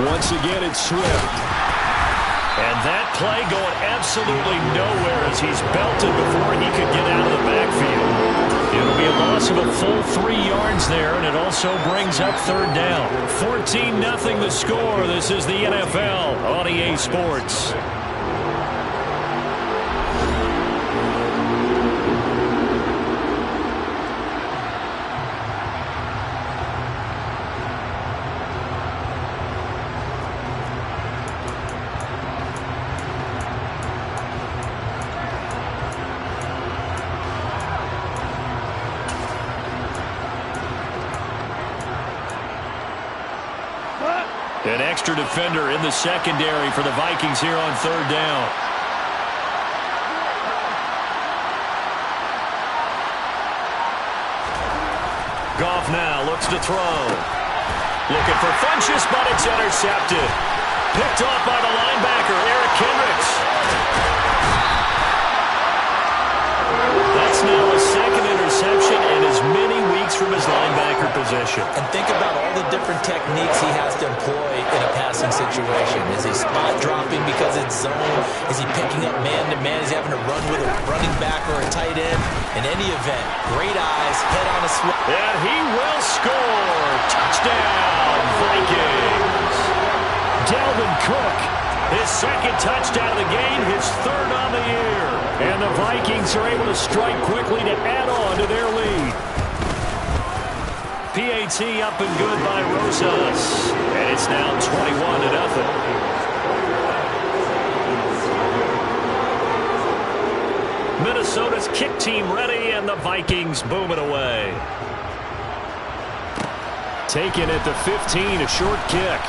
Once again, it's Swift. And that play going absolutely nowhere as he's belted before he could get out of the backfield. It'll be a loss of a full 3 yards there, and it also brings up third down. 14-0 the score. This is the NFL on EA Sports. An extra defender in the secondary for the Vikings here on third down. Goff now looks to throw. Looking for Funchess, but it's intercepted. Picked off by the linebacker, Eric Kendricks. That's now a second interception and as many weeks from his linebacker position. And think about all the different techniques he has to employ in a passing situation. Is he spot dropping because it's zone? Is he picking up man-to-man? Is he having to run with a running back or a tight end? In any event, great eyes, head on a swing. And he will score. Touchdown, Vikings. Dalvin Cook, his second touchdown of the game, his third on the year. And the Vikings are able to strike quickly to add on to their lead. PAT up and good by Rosas. And it's now 21-0. Minnesota's kick team ready, and the Vikings boom it away. Taken at the 15, a short kick.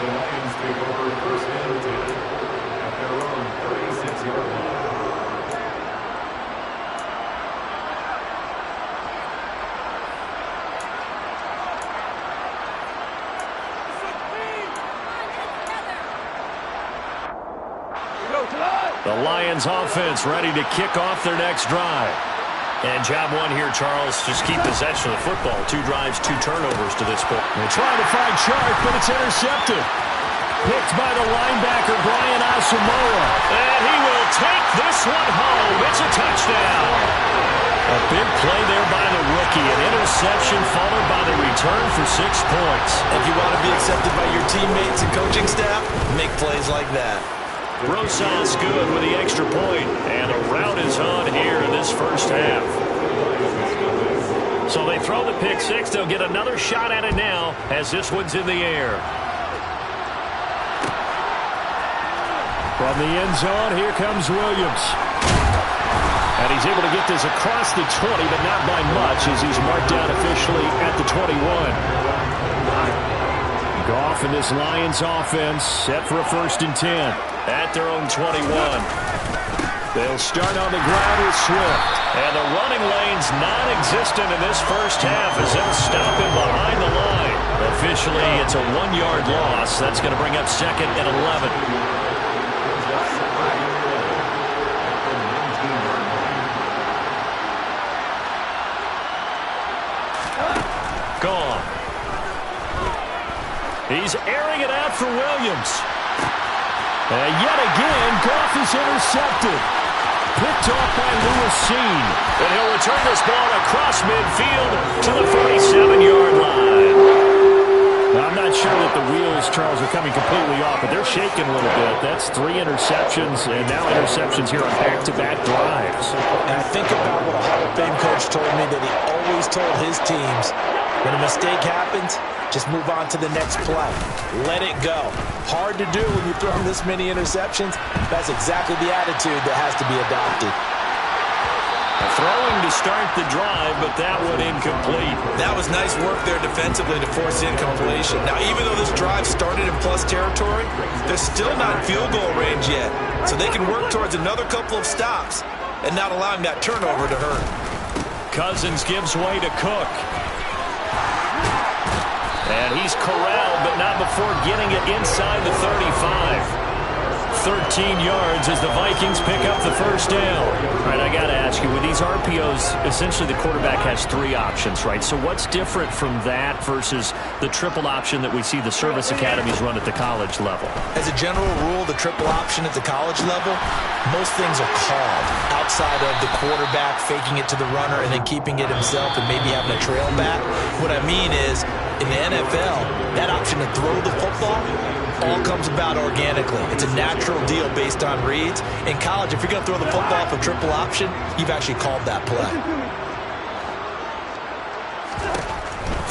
The Lions take over first and 10 at their own 36-yard line. The Lions offense ready to kick off their next drive. And job one here, Charles, just keep possession of the football. 2 drives, 2 turnovers to this point. They're trying to find Sharp, but it's intercepted. Picked by the linebacker, Brian Asamoah. And he will take this one home. It's a touchdown. A big play there by the rookie. An interception followed by the return for 6 points. If you want to be accepted by your teammates and coaching staff, make plays like that. Rosas good with the extra point. And a rout is on here in this first half. So they throw the pick 6. They'll get another shot at it now as this one's in the air. From the end zone, here comes Williams. And he's able to get this across the 20, but not by much as he's marked down officially at the 21. Goff and this Lions offense set for a 1st and 10. At their own 21. They'll start on the ground with Swift. And the running lane's non-existent in this first half as they'll stop him behind the line. Officially, it's a 1-yard loss. That's going to bring up 2nd and 11. Gone. He's airing it out for Williams. And yet again, Goff is intercepted. Picked off by Lewis Seen. And he'll return this ball across midfield to the 47-yard line. Now, I'm not sure that the wheels, Charles, are coming completely off, but they're shaking a little bit. That's 3 interceptions, and now interceptions here on back-to-back drives. And I think about what a Hall of Fame coach told me that he always told his teams, when a mistake happens, just move on to the next play. Let it go. Hard to do when you're throwing this many interceptions. That's exactly the attitude that has to be adopted. Throwing to start the drive, but that one incomplete. That was nice work there defensively to force incompletion. Now, even though this drive started in plus territory, they're still not in field goal range yet. So they can work towards another couple of stops and not allowing that turnover to hurt. Cousins gives way to Cook. And he's corralled, but not before getting it inside the 35. 13 yards as the Vikings pick up the first down. All right, I got to ask you, with these RPOs, essentially the quarterback has 3 options, right? So what's different from that versus the triple option that we see the service academies run at the college level? As a general rule, the triple option at the college level, most things are called outside of the quarterback faking it to the runner and then keeping it himself and maybe having a trail back. What I mean is, in the NFL, that option to throw the football all comes about organically. It's a natural deal based on reads. In college, if you're going to throw the football for triple option, you've actually called that play.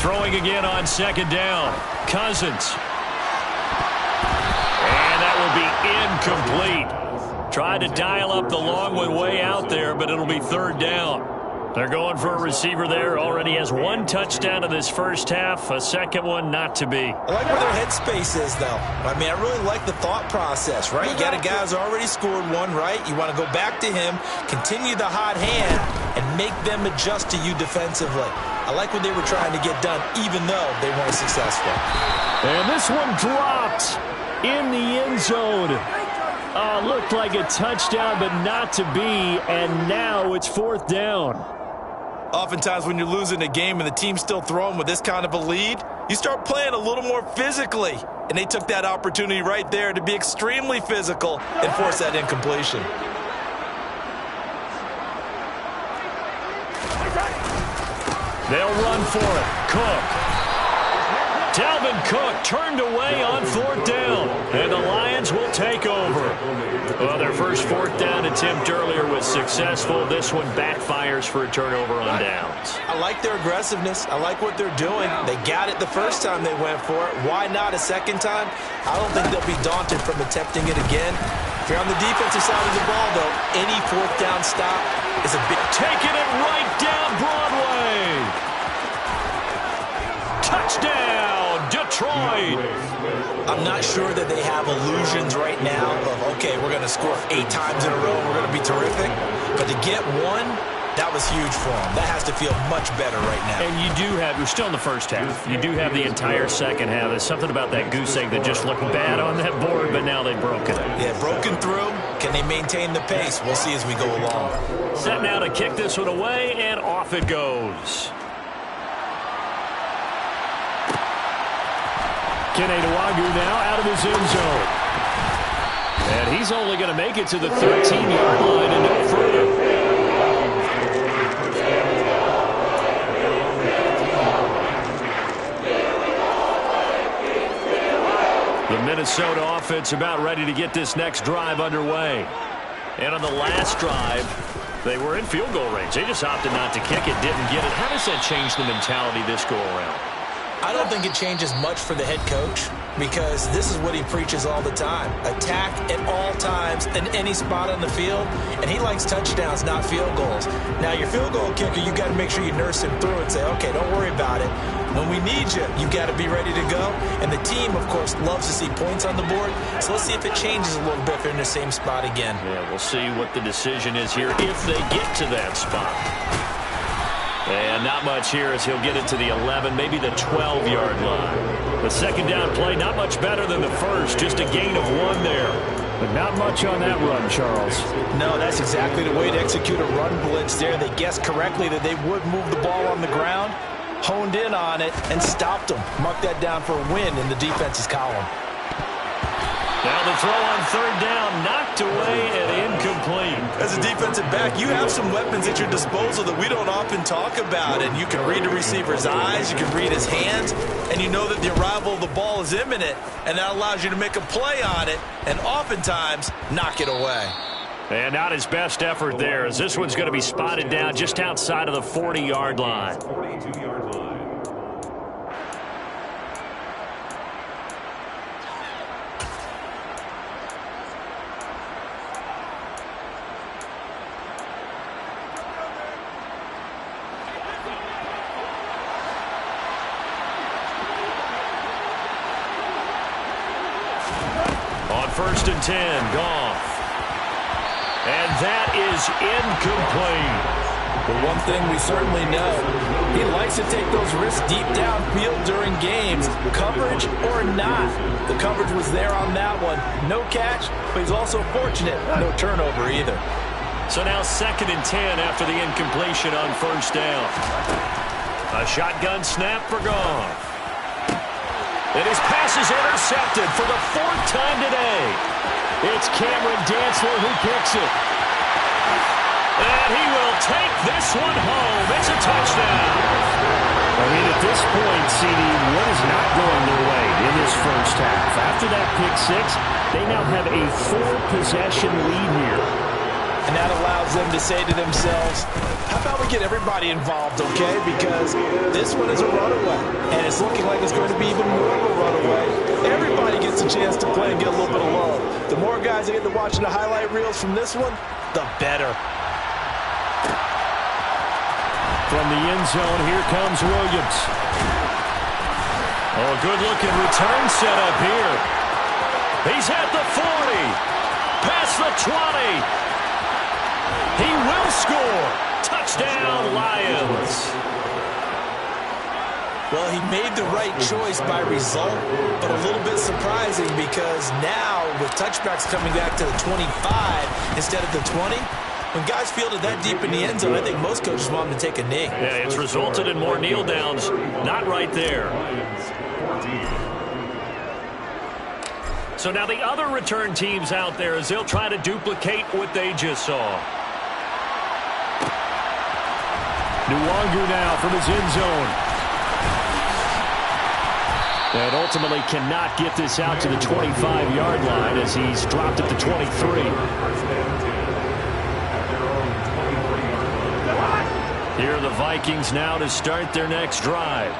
Throwing again on second down. Cousins. And that will be incomplete. Tried to dial up the long one way out there, but it'll be third down. They're going for a receiver there. Already has 1 touchdown in this first half. A second one not to be. I like where their headspace is, though. I mean, I really like the thought process, right? You got a guy who's already scored 1, right? You want to go back to him, continue the hot hand, and make them adjust to you defensively. I like what they were trying to get done, even though they weren't successful. And this one dropped in the end zone. Looked like a touchdown, but not to be, and now it's fourth down. Oftentimes when you're losing a game and the team's still throwing with this kind of a lead, you start playing a little more physically. And they took that opportunity right there to be extremely physical and force that incompletion. They'll run for it. Cook. Dalvin Cook turned away on fourth down. And the Lions will take over. Well, their first fourth down attempt earlier was successful. This one backfires for a turnover on downs. I like their aggressiveness. I like what they're doing. They got it the first time they went for it. Why not a second time? I don't think they'll be daunted from attempting it again. If you're on the defensive side of the ball, though, any fourth down stop is a big... Taking it right down Broadway. Touchdown, Detroit. I'm not sure that they have illusions right now of, okay, we're going to score 8 times in a row, we're going to be terrific. But to get 1, that was huge for them. That has to feel much better right now. And you do have, we're still in the first half. You do have the entire second half. There's something about that goose egg that just looked bad on that board, but now they've broken it. Yeah, broken through. Can they maintain the pace? We'll see as we go along. Set now to kick this one away, and off it goes. Kene Nwagu now out of his end zone. And he's only going to make it to the 13-yard line and no further. The Minnesota offense about ready to get this next drive underway. And on the last drive, they were in field goal range. They just opted not to kick it, didn't get it. How does that change the mentality this go around? I don't think it changes much for the head coach because this is what he preaches all the time. Attack at all times in any spot on the field, and he likes touchdowns, not field goals. Now, your field goal kicker, you got to make sure you nurse him through and say, okay, don't worry about it. When we need you, you got to be ready to go. And the team, of course, loves to see points on the board. So let's see if it changes a little bit if they're in the same spot again. Yeah, we'll see what the decision is here if they get to that spot. And not much here as he'll get it to the 11, maybe the 12-yard line. The second down play, not much better than the first, just a gain of 1 there. But not much on that run, Charles. No, that's exactly the way to execute a run blitz there. They guessed correctly that they would move the ball on the ground, honed in on it, and stopped them. Mark that down for a win in the defense's column. Now the throw on third down, knocked away and incomplete. As a defensive back, you have some weapons at your disposal that we don't often talk about. And you can read the receiver's eyes, you can read his hands, and you know that the arrival of the ball is imminent. And that allows you to make a play on it and oftentimes knock it away. And not his best effort there, as this one's going to be spotted down just outside of the 40-yard line. 42-yard line. On 1st and 10, Goff. And that is incomplete. But one thing we certainly know, he likes to take those risks deep downfield during games, coverage or not. The coverage was there on that one. No catch, but he's also fortunate. No turnover either. So now 2nd and 10 after the incompletion on 1st down. A shotgun snap for Goff. And his pass is intercepted for the 4th time today. It's Cameron Dantzler who picks it. And he will take this one home. It's a touchdown. I mean, at this point, CD, what is not going their way in this first half? After that pick six, they now have a 4-possession lead here. And that allows them to say to themselves, how about we get everybody involved, okay? Because this one is a runaway, and it's looking like it's going to be even more of a runaway. Everybody gets a chance to play and get a little bit of love. The more guys that get to watching the highlight reels from this one, the better. From the end zone, here comes Williams. Oh, good-looking return set up here. He's at the 40, past the 20. He will score. Touchdown, Lions. Well, he made the right choice by result, but a little bit surprising because now with touchbacks coming back to the 25 instead of the 20, when guys fielded that deep in the end zone, I think most coaches want them to take a knee. Yeah, it's resulted in more kneel downs. Not right there. So now the other return teams out there as they'll try to duplicate what they just saw. Nwangu now from his end zone. And ultimately cannot get this out to the 25-yard line as he's dropped at the 23. Here are the Vikings now to start their next drive.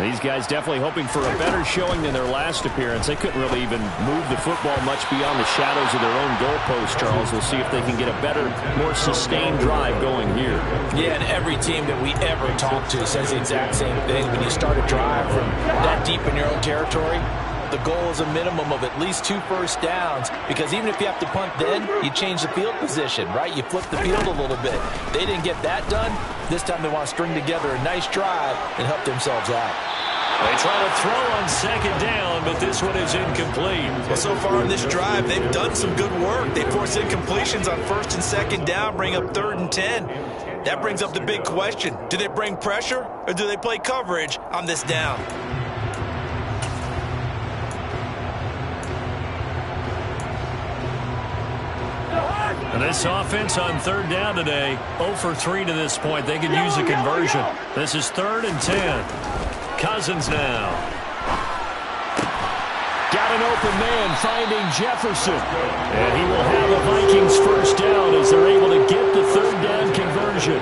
These guys definitely hoping for a better showing than their last appearance. They couldn't really even move the football much beyond the shadows of their own goalpost, Charles. We'll see if they can get a better, more sustained drive going here. Yeah, and every team that we ever talk to says the exact same thing. When you start a drive from that deep in your own territory, the goal is a minimum of at least 2 first downs, because even if you have to punt then, you change the field position, right? You flip the field a little bit. They didn't get that done. This time they want to string together a nice drive and help themselves out. They try to throw on 2nd down, but this one is incomplete. Well, so far in this drive, they've done some good work. They force incompletions on 1st and 2nd down, bring up 3rd and 10. That brings up the big question. Do they bring pressure or do they play coverage on this down? And this offense on 3rd down today, 0 for 3 to this point. They could use a conversion. This is 3rd and 10. Cousins now. Got an open man finding Jefferson. And he will have the Vikings first down as they're able to get the 3rd down conversion.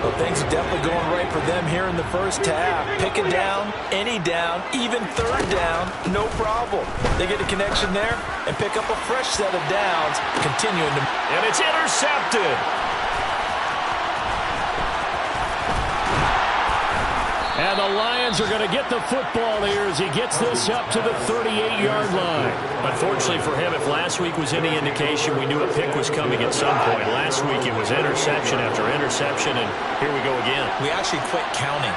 Well, things are definitely going right for them here in the first half. Pick a down, any down, even 3rd down, no problem. They get a connection there and pick up a fresh set of downs, continuing to... And it's intercepted. And the Lions are going to get the football here as he gets this up to the 38-yard line. Unfortunately for him, if last week was any indication, we knew a pick was coming at some point. Last week it was interception after interception, and here we go again. We actually quit counting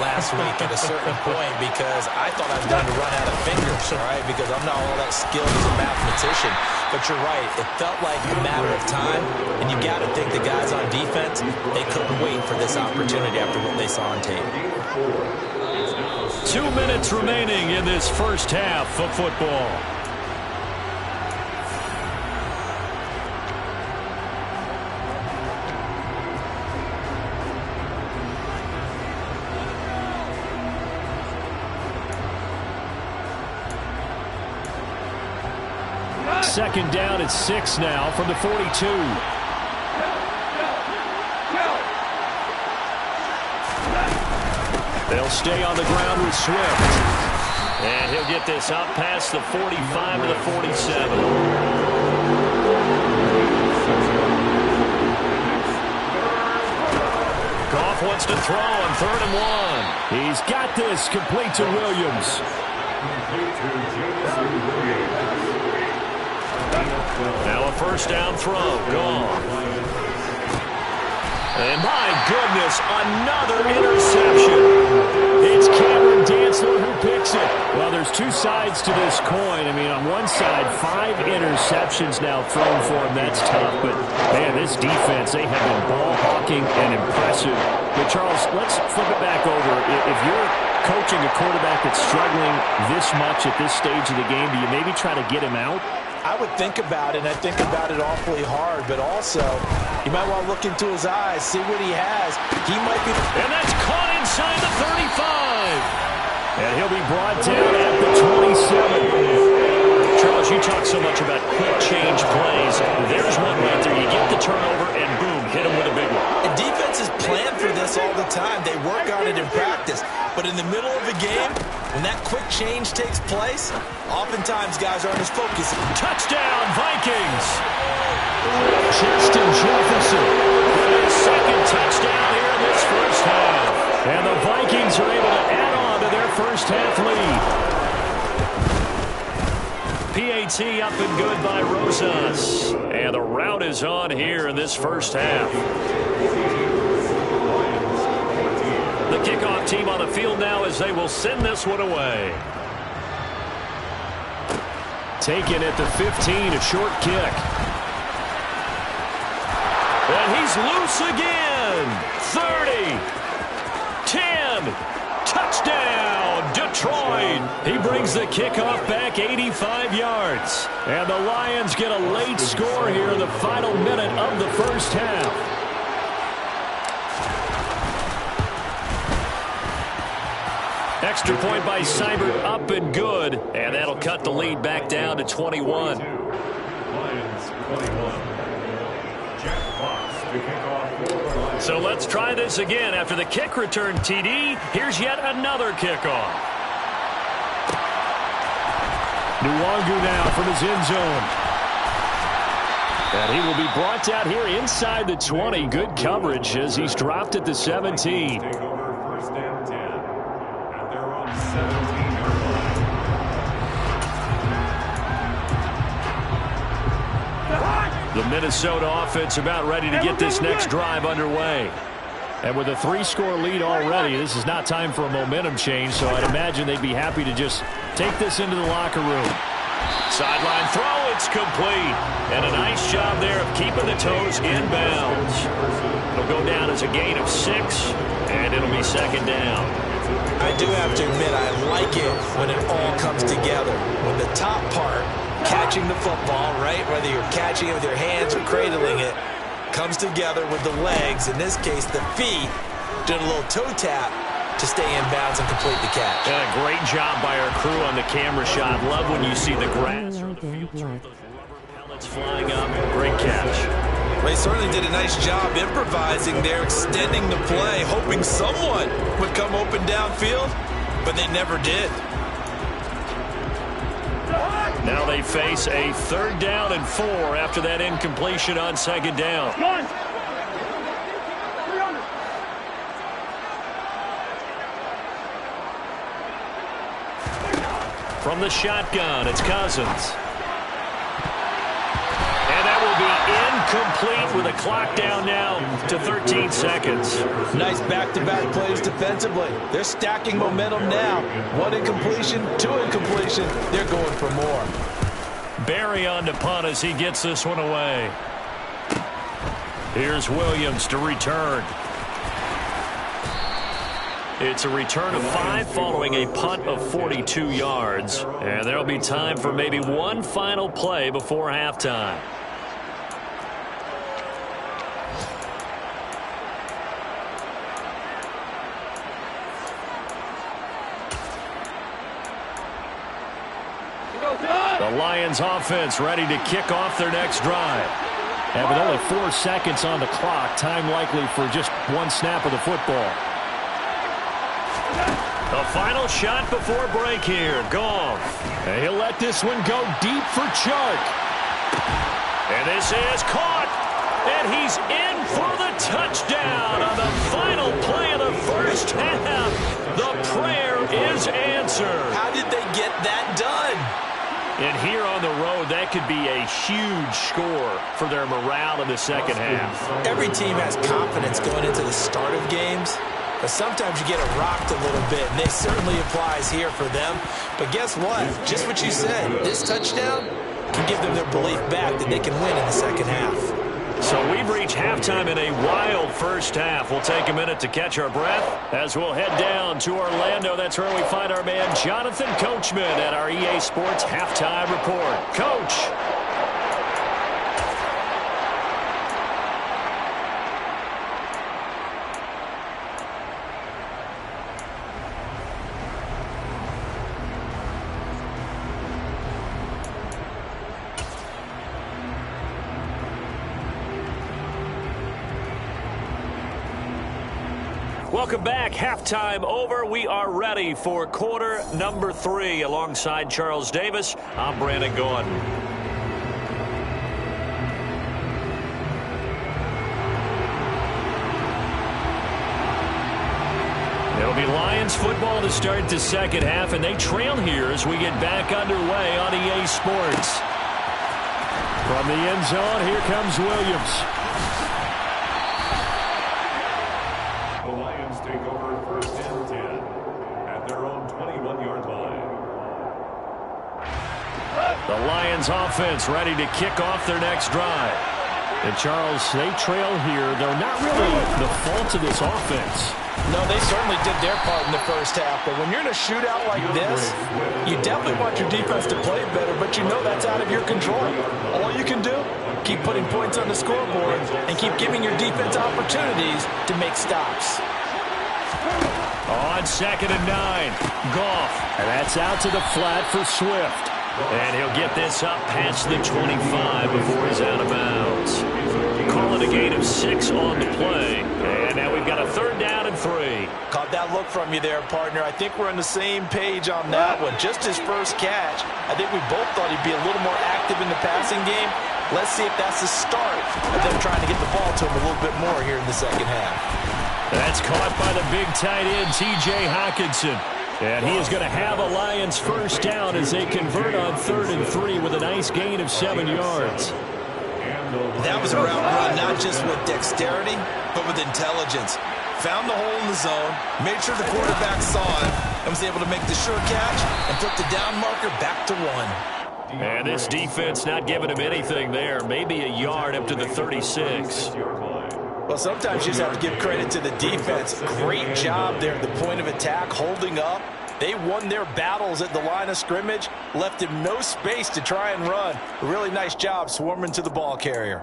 last week at a certain point because I thought I was going to run out of fingers, all right, because I'm not all that skilled as a mathematician. But you're right, it felt like a matter of time, and you got to think the guys on defense, they couldn't wait for this opportunity after what they saw on tape. 2 minutes remaining in this first half of football. Second down at 6 now from the 42. They'll stay on the ground with Swift. And he'll get this out past the 45 to the 47. Goff wants to throw on 3rd and 1. He's got this complete to Williams. Now a first down throw. Goff. And my goodness, another interception. It's Cameron Dantzler who picks it. Well, there's two sides to this coin. I mean, on one side, 5 interceptions now thrown for him. That's tough. But, man, this defense, they have been ball hawking and impressive. But, Charles, let's flip it back over. If you're coaching a quarterback that's struggling this much at this stage of the game, do you maybe try to get him out? I would think about it, and I think about it awfully hard, but also you might want to look into his eyes, see what he has. He might be... And that's caught inside the 35. And he'll be brought down at the 27. Charles, you talk so much about quick change plays. There's one right there. You get the turnover, and boom, hit him with a big one. And defenses plan for this all the time. They work on it in practice. But in the middle of the game, when that quick change takes place, oftentimes guys aren't as focused. Touchdown, Vikings! Justin Jefferson. His second touchdown here in this first half. And the Vikings are able to add on to their first half lead. PAT up and good by Rosas. And the rout is on here in this first half. The kickoff team on the field now as they will send this one away. Taken at the 15, a short kick. And he's loose again. 30, 10, touchdown, Detroit. He brings the kickoff back 85 yards. And the Lions get a late score here in the final minute of the first half. Extra point by Seibert, up and good. And that'll cut the lead back down to 21. Lions 21. Jack Fox to kick off for the Lions. So let's try this again. After the kick return TD, here's yet another kickoff. Nwangu now from his end zone. And he will be brought down here inside the 20. Good coverage as he's dropped at the 17. Take over first and 10 at their own 17-yard line. The Minnesota offense about ready to get this next drive underway. And with a 3-score lead already, this is not time for a momentum change, so I'd imagine they'd be happy to just take this into the locker room. Sideline throw, it's complete. And a nice job there of keeping the toes in bounds. It'll go down as a gain of 6, and it'll be second down. I do have to admit, I like it when it all comes together. When the top part, catching the football, right, whether you're catching it with your hands or cradling it, comes together with the legs, in this case the feet, doing a little toe tap to stay in bounds and complete the catch. And a great job by our crew on the camera shot. Love when you see the grass or the field turf, those rubber pellets flying up. Great catch. They certainly did a nice job improvising there, extending the play, hoping someone would come open downfield, but they never did. Now they face a 3rd down and 4 after that incompletion on 2nd down. From the shotgun, it's Cousins. And that will be incomplete with a clock down now to 13 seconds. Nice back-to-back plays defensively. They're stacking momentum now. 1 incompletion, 2 incompletion. They're going for more. Barry on to punt as he gets this one away. Here's Williams to return. It's a return of 5 following a punt of 42 yards. And there'll be time for maybe one final play before halftime. The Lions offense ready to kick off their next drive. And with only 4 seconds on the clock, time likely for just 1 snap of the football. The final shot before break here. Goff. And he'll let this one go deep for Chark. And this is caught. And he's in for the touchdown on the final play of the first half. The prayer is answered. How did they get that done? And here on the road, that could be a huge score for their morale in the second half. Every team has confidence going into the start of games, but sometimes you get it rocked a little bit, and it certainly applies here for them. But guess what? Just what you said, this touchdown can give them their belief back that they can win in the second half. So we've reached halftime in a wild first half. We'll take a minute to catch our breath as we'll head down to Orlando. That's where we find our man Jonathan Coachman at our EA Sports Halftime Report. Coach. Welcome back. Halftime over. We are ready for quarter number 3. Alongside Charles Davis, I'm Brandon Gordon. It'll be Lions football to start the second half, and they trail here as we get back underway on EA Sports. From the end zone, here comes Williams. Take over 1st and 10 at their own 21-yard line. The Lions offense ready to kick off their next drive. And Charles, they trail here. They're not really the fault of this offense. No, they certainly did their part in the first half, but when you're in a shootout like this, you definitely want your defense to play better, but you know that's out of your control. All you can do, keep putting points on the scoreboard and keep giving your defense opportunities to make stops. On 2nd and 9, Goff. And that's out to the flat for Swift. And he'll get this up past the 25 before he's out of bounds. Call it a gain of 6 on the play. And now we've got a 3rd down and 3. Caught that look from you there, partner. I think we're on the same page on that one. Just his first catch. I think we both thought he'd be a little more active in the passing game. Let's see if that's the start of them trying to get the ball to him a little bit more here in the second half. That's caught by the big tight end, T.J. Hockenson. And he is going to have a Lions first down as they convert on 3rd and 3 with a nice gain of 7 yards. That was a route run not just with dexterity, but with intelligence. Found the hole in the zone, made sure the quarterback saw it, and was able to make the sure catch and put the down marker back to 1. And this defense not giving him anything there. Maybe a yard up to the 36. Well, sometimes you just have to give credit to the defense. Great job there at the point of attack, holding up. They won their battles at the line of scrimmage, left him no space to try and run. A really nice job swarming to the ball carrier.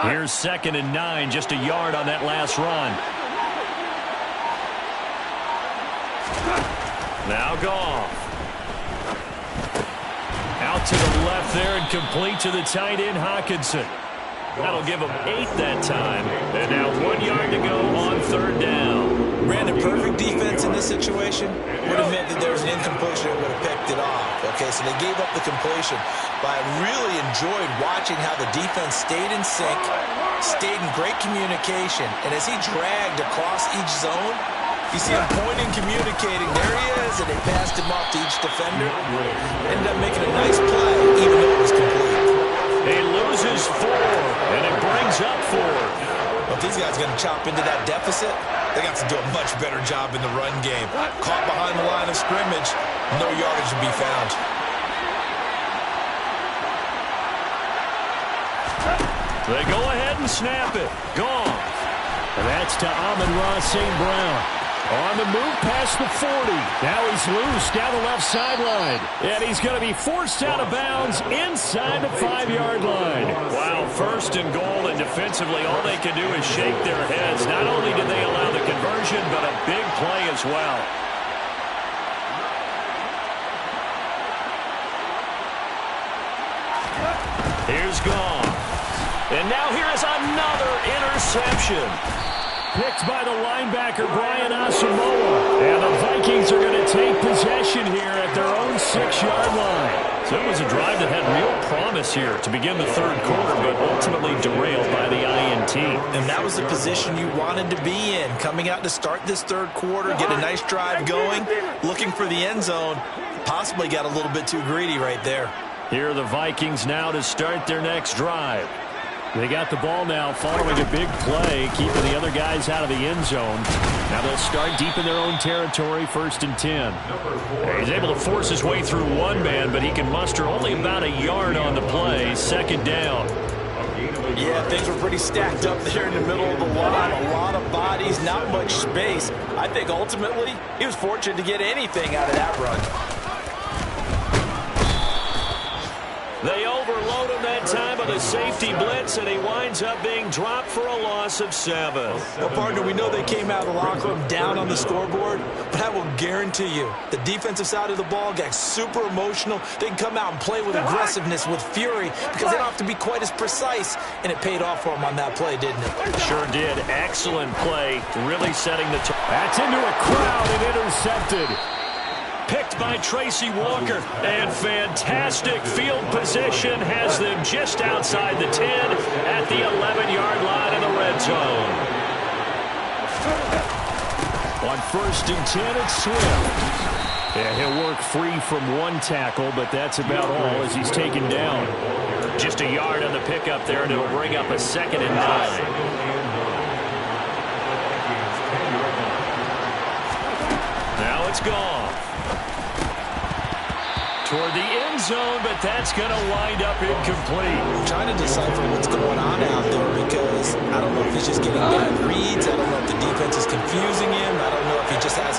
Here's 2nd and 9, just a yard on that last run. Now Goff. Out to the left there and complete to the tight end, Hockenson. That'll give him 8 that time. And now 1 yard to go on 3rd down. Brandon, perfect defense in this situation would have meant that there was an incompletion that would have picked it off. Okay, so they gave up the completion. But I really enjoyed watching how the defense stayed in sync, stayed in great communication. And as he dragged across each zone, you see him pointing, communicating. There he is, and they passed him off to each defender. Ended up making a nice play, even though it was complete. He loses 4, and it brings up 4. Well, if these guys are going to chop into that deficit, they got to do a much better job in the run game. Caught behind the line of scrimmage, no yardage to be found. They go ahead and snap it. Gone. And that's to Amon-Ra St. Brown. On the move past the 40. Now he's loose down the left sideline. And he's going to be forced out of bounds inside the 5-yard line. Wow, 1st and goal, and defensively all they can do is shake their heads. Not only did they allow the conversion, but a big play as well. Here's Goff. And now here is another interception. Picked by the linebacker, Brian Asamoah. And the Vikings are going to take possession here at their own 6-yard line. So it was a drive that had real promise here to begin the 3rd quarter, but ultimately derailed by the INT. team. And that was the position you wanted to be in. Coming out to start this third quarter, get a nice drive going, looking for the end zone. Possibly got a little bit too greedy right there. Here are the Vikings now to start their next drive. They got the ball now following a big play, keeping the other guys out of the end zone. Now they'll start deep in their own territory, 1st and 10. He's able to force his way through one man, but he can muster only about a yard on the play. 2nd down. Yeah, things were pretty stacked up there in the middle of the line. A lot of bodies, not much space. I think ultimately he was fortunate to get anything out of that run. They overload him that time with a safety blitz, and he winds up being dropped for a loss of 7. Well, partner, we know they came out of the locker room down on the scoreboard, but I will guarantee you the defensive side of the ball got super emotional. They can come out and play with aggressiveness, with fury, because they don't have to be quite as precise, and it paid off for them on that play, didn't it? Sure did. Excellent play, really setting the tone. That's into a crowd and intercepted. Picked by Tracy Walker, and fantastic field position has them just outside the 10 at the 11-yard line in the red zone. On 1st and 10, it's Swift. Yeah, he'll work free from one tackle, but that's about all as he's taken down. Just a yard on the pickup there, and it'll bring up a 2nd and 9. Now it's gone. Toward the end zone, but that's going to wind up incomplete. I'm trying to decipher what's going on out there because I don't know if he's just getting bad reads. I don't know if the defense is confusing him. I don't know if he just has,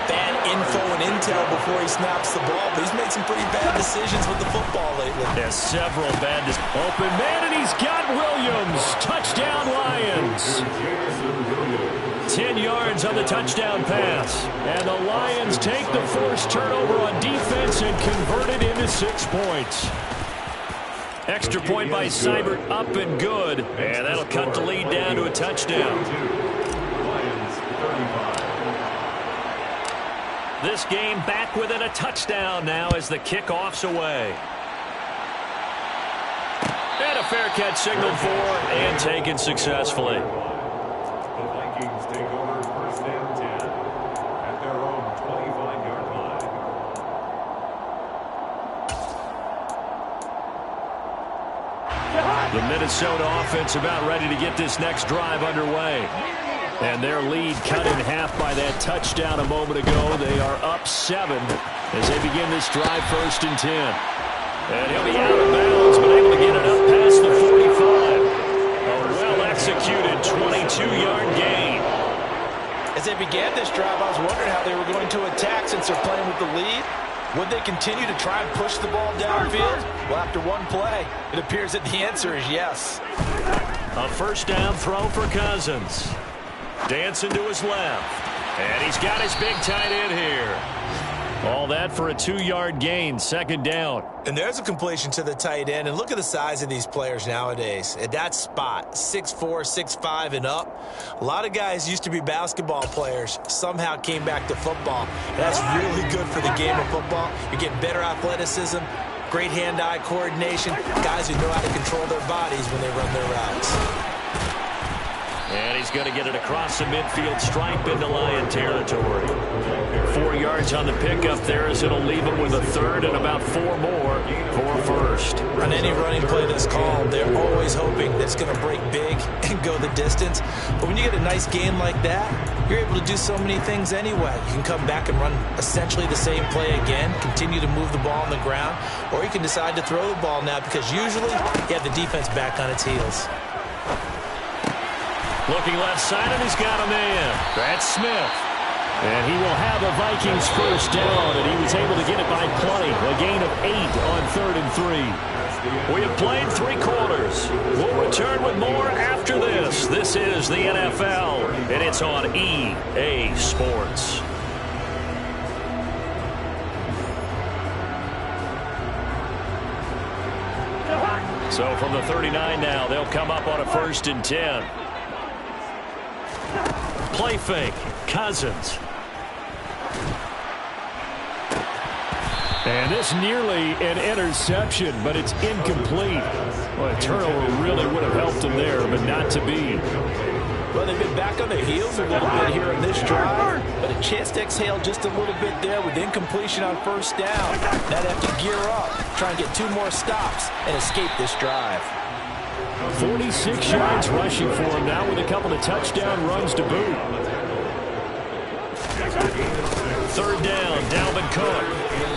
bad info and intel before he snaps the ball. But he's made some pretty bad decisions with the football lately. There's several bad decisions. Open man, and he's got Williams. Touchdown, Lions. 10 yards on the touchdown pass. And the Lions take the forced turnover on defense and convert it into 6 points. Extra point by Seibert, up and good. And that'll cut the lead down to a touchdown. This game back within a touchdown now as the kickoff's away. And a fair catch signaled for and taken successfully. The Vikings take over 1st and 10 at their own 25-yard line. The Minnesota offense about ready to get this next drive underway. And their lead cut in half by that touchdown a moment ago. They are up 7 as they begin this drive 1st and 10. And he'll be out of bounds, but able to get it up past the 45. A well-executed 22-yard gain. As they began this drive, I was wondering how they were going to attack since they're playing with the lead. Would they continue to try and push the ball downfield? Well, after one play, it appears that the answer is yes. A 1st down throw for Cousins. Dancing to his left. And he's got his big tight end here. All that for a 2-yard gain, 2nd down. And there's a completion to the tight end. And look at the size of these players nowadays. At that spot, 6'4", 6'5", and up. A lot of guys used to be basketball players, somehow came back to football. And that's really good for the game of football. You're getting better athleticism, great hand-eye coordination, guys who know how to control their bodies when they run their routes. And he's going to get it across the midfield stripe into Lion territory. 4 yards on the pickup there as it'll leave him with a 3rd and about 4 more for 1st. On any running play that's called, they're always hoping that it's going to break big and go the distance. But when you get a nice gain like that, you're able to do so many things anyway. You can come back and run essentially the same play again, continue to move the ball on the ground, or you can decide to throw the ball now because usually you have the defense back on its heels. Looking left side, and he's got a man. That's Smith. And he will have a Vikings 1st down, and he was able to get it by play. A gain of 8 on 3rd and 3. We have played 3 quarters. We'll return with more after this. This is the NFL, and it's on EA Sports. So from the 39 now, they'll come up on a 1st and 10. Play fake. Cousins. And this nearly an interception, but it's incomplete. Well, a turnover really would have helped momentum there, but not to be. Well, they've been back on their heels a little bit here in this drive, but a chance to exhale just a little bit there with incompletion on first down. Now they have to gear up, try and get 2 more stops, and escape this drive. 46 yards rushing for him now with a couple of touchdown runs to boot. Third down, Dalvin Cook.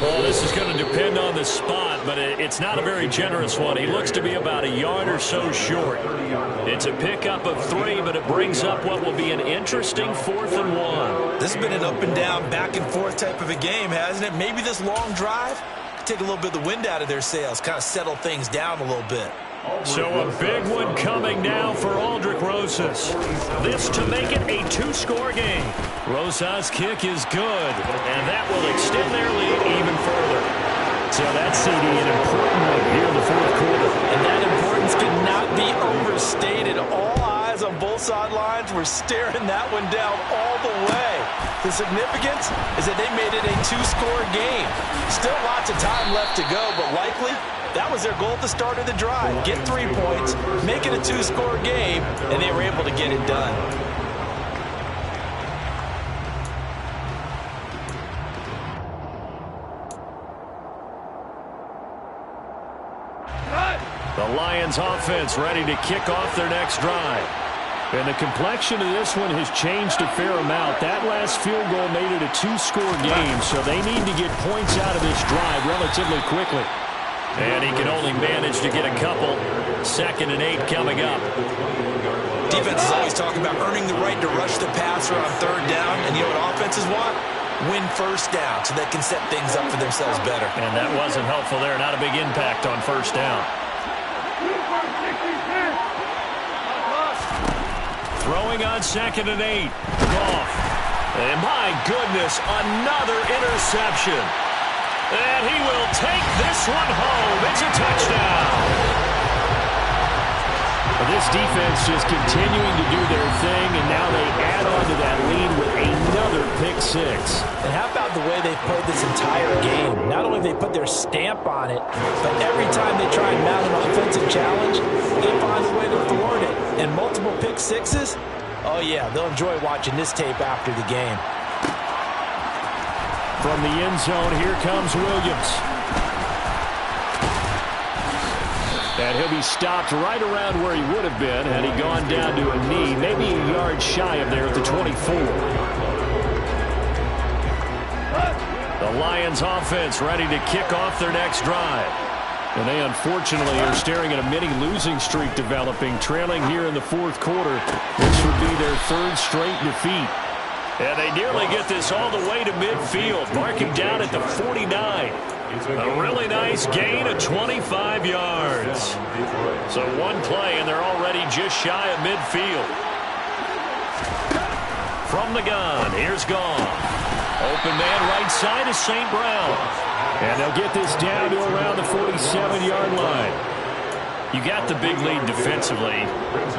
Well, this is going to depend on the spot, but it's not a very generous one. He looks to be about a yard or so short. It's a pickup of 3, but it brings up what will be an interesting 4th and 1. This has been an up and down, back and forth type of a game, hasn't it? Maybe this long drive could take a little bit of the wind out of their sails, kind of settle things down a little bit. So a big one coming now for Aldrick Rosas. This to make it a 2-score game. Rosas' kick is good, and that will extend their lead even further. So that's CD, an important one here in the 4th quarter. And that importance cannot be overstated. All eyes on both sidelines were staring that one down all the way. The significance is that they made it a 2-score game. Still lots of time left to go, but likely that was their goal at the start of the drive. Get 3 points, make it a 2-score game, and they were able to get it done. The Lions offense ready to kick off their next drive. And the complexion of this one has changed a fair amount. That last field goal made it a 2-score game, so they need to get points out of this drive relatively quickly. And he can only manage to get a couple. 2nd and 8 coming up. Defense is always talking about earning the right to rush the passer on 3rd down. And you know what offenses want? Win first down so they can set things up for themselves better. And that wasn't helpful there. Not a big impact on first down. Throwing on 2nd and 8. Goff. And my goodness, another interception. And he will take this one home. It's a touchdown. This defense just continuing to do their thing, and now they add on to that lead with another pick 6. And how about the way they played this entire game? Not only have they put their stamp on it, but every time they try and mount an offensive challenge, they find a way to thwart it. And multiple pick 6s? Oh, yeah, they'll enjoy watching this tape after the game. From the end zone, here comes Williams. And he'll be stopped right around where he would have been had he gone down to a knee, maybe a yard shy of there at the 24. The Lions offense ready to kick off their next drive. And they unfortunately are staring at a mini losing streak developing, trailing here in the 4th quarter, which would be their 3rd straight defeat. And they nearly get this all the way to midfield, marking down at the 49. A really nice gain of 25 yards. So one play, and they're already just shy of midfield. From the gun, here's Goff. Open man right side is St. Brown. And they'll get this down to around the 47-yard line. You got the big lead defensively.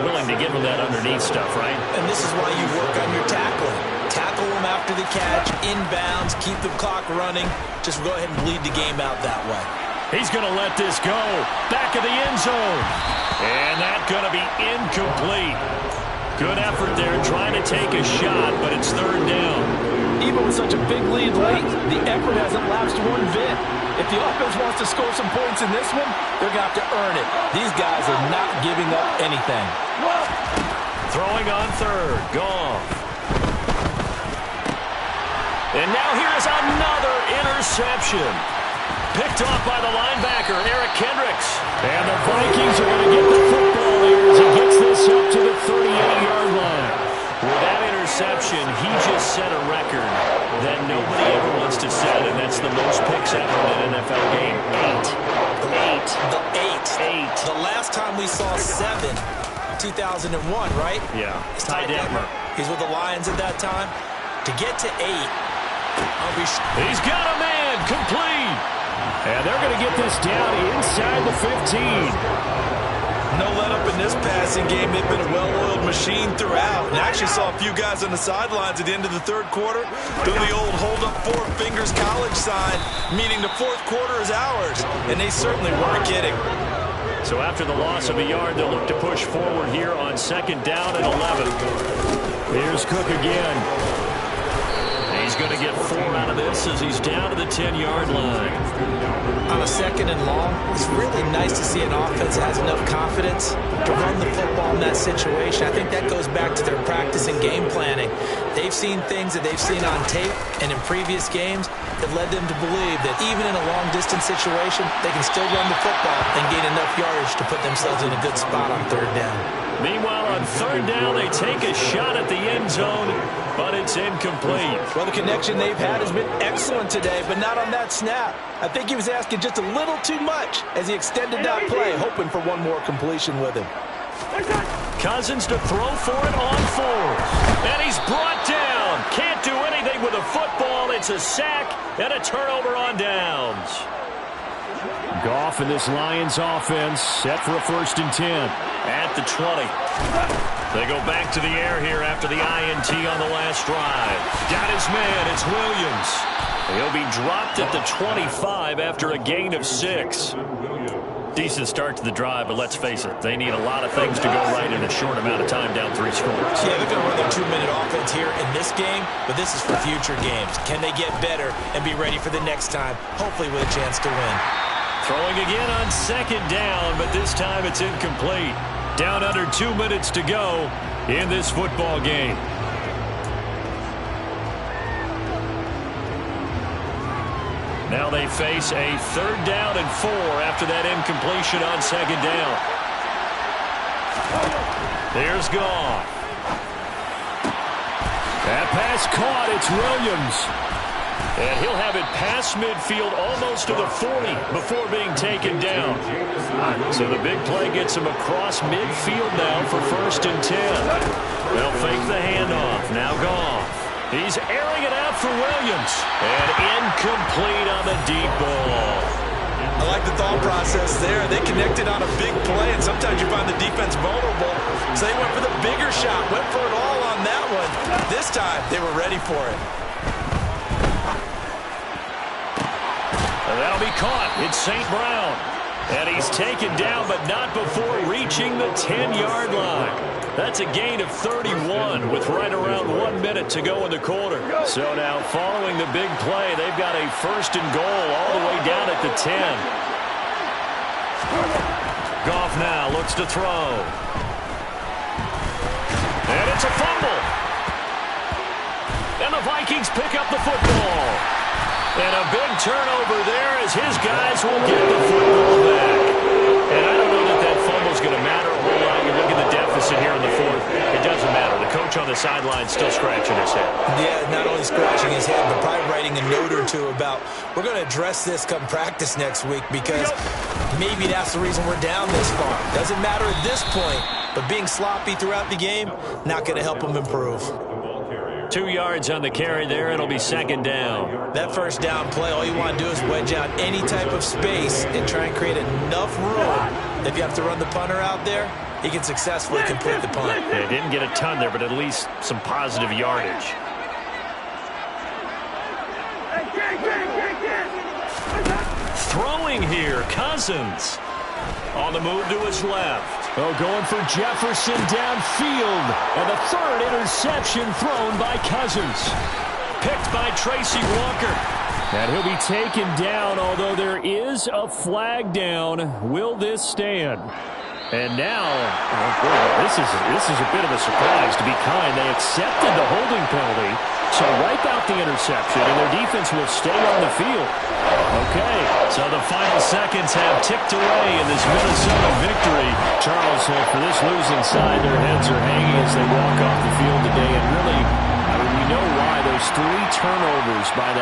Willing to give them that underneath stuff, right? And this is why you work on your tackling. Tackle them after the catch, inbounds, keep the clock running. Just go ahead and bleed the game out that way. He's going to let this go. Back of the end zone. And that's going to be incomplete. Good effort there trying to take a shot, but it's 3rd down. Even with such a big lead late, the effort hasn't lapsed one bit. If the offense wants to score some points in this one, they're going to have to earn it. These guys are not giving up anything. Throwing on 3rd. Goff. And now here's another interception. Picked off by the linebacker, Eric Kendricks. And the Vikings are going to get the football here as he gets this up to the 38-yard line. With that interception, he just set a record that nobody ever wants to set, and that's the most picks ever in an NFL game. 8. The last time we saw 7, 2001, right? Yeah. It's Ty Detmer. He's with the Lions at that time. To get to 8, he's got a man, complete. And they're going to get this down inside the 15. No let up in this passing game. They've been a well-oiled machine throughout. And I actually saw a few guys on the sidelines at the end of the 3rd quarter do the old hold up 4 fingers college sign, meaning the 4th quarter is ours. And they certainly weren't kidding. So after the loss of a yard, they'll look to push forward here on 2nd down and 11. Here's Cook again. He's going to get 4 out of this as he's down to the 10-yard line. On a 2nd and long, it's really nice to see an offense that has enough confidence to run the football in that situation. I think that goes back to their practice and game planning. They've seen things that they've seen on tape and in previous games that led them to believe that even in a long-distance situation, they can still run the football and gain enough yardage to put themselves in a good spot on 3rd down. Meanwhile, on 3rd down, they take a shot at the end zone, but it's incomplete. Well, the connection they've had has been excellent today, but not on that snap. I think he was asking just a little too much as he extended that play, hoping for one more completion with him. Cousins to throw for it on 4th. And he's brought down. Can't do anything with a football. It's a sack and a turnover on downs. Goff and this Lions offense set for a 1st and 10. At the 20. They go back to the air here after the INT on the last drive. Got his man. It's Williams. He'll be dropped at the 25 after a gain of 6. Decent start to the drive, but let's face it, they need a lot of things to go right in a short amount of time, down 3 scores. Yeah, they're going to run their 2-minute offense here in this game, but this is for future games. Can they get better and be ready for the next time, hopefully with a chance to win? Throwing again on 2nd down, but this time it's incomplete. Down under 2 minutes to go in this football game. Now they face a 3rd down and 4 after that incompletion on 2nd down. There's Goff. That pass caught. It's Williams. And he'll have it past midfield almost to the 40 before being taken down. So the big play gets him across midfield now for 1st and 10. They'll fake the handoff. Now Goff. He's airing it out for Williams. And incomplete on the deep ball. I like the thought process there. They connected on a big play, and sometimes you find the defense vulnerable. So they went for the bigger shot, went for it all on that one. This time, they were ready for it. And that'll be caught. It's St. Brown. And he's taken down, but not before reaching the 10-yard line. That's a gain of 31 with right around 1 minute to go in the quarter. So now following the big play, they've got a 1st and goal all the way down at the 10. Goff now looks to throw. And it's a fumble. And the Vikings pick up the football. And a big turnover there as his guys will get the football back. And I don't know that that fumble's going to matter a whole lot. You look at the deficit here in the 4th. It doesn't matter. The coach on the sideline still scratching his head. Yeah, not only scratching his head, but probably writing a note or two about, we're going to address this come practice next week because maybe that's the reason we're down this far. Doesn't matter at this point, but being sloppy throughout the game, not going to help them improve. 2 yards on the carry there. It'll be 2nd down. That 1st down play, all you want to do is wedge out any type of space and try and create enough room. If you have to run the punter out there, he can successfully complete the punt. Yeah, didn't get a ton there, but at least some positive yardage. Throwing here, Cousins. On the move to his left. Oh, going for Jefferson downfield. And the 3rd interception thrown by Cousins. Picked by Tracy Walker. And he'll be taken down, although there is a flag down. Will this stand? And now, oh boy, this is a bit of a surprise, to be kind. They accepted the holding penalty, so wipe out the interception, and their defense will stay on the field. Okay, so the final seconds have ticked away in this Minnesota victory. Charles, for this losing side, their heads are hanging as they walk off the field today, and really, we know why. Those 3 turnovers by that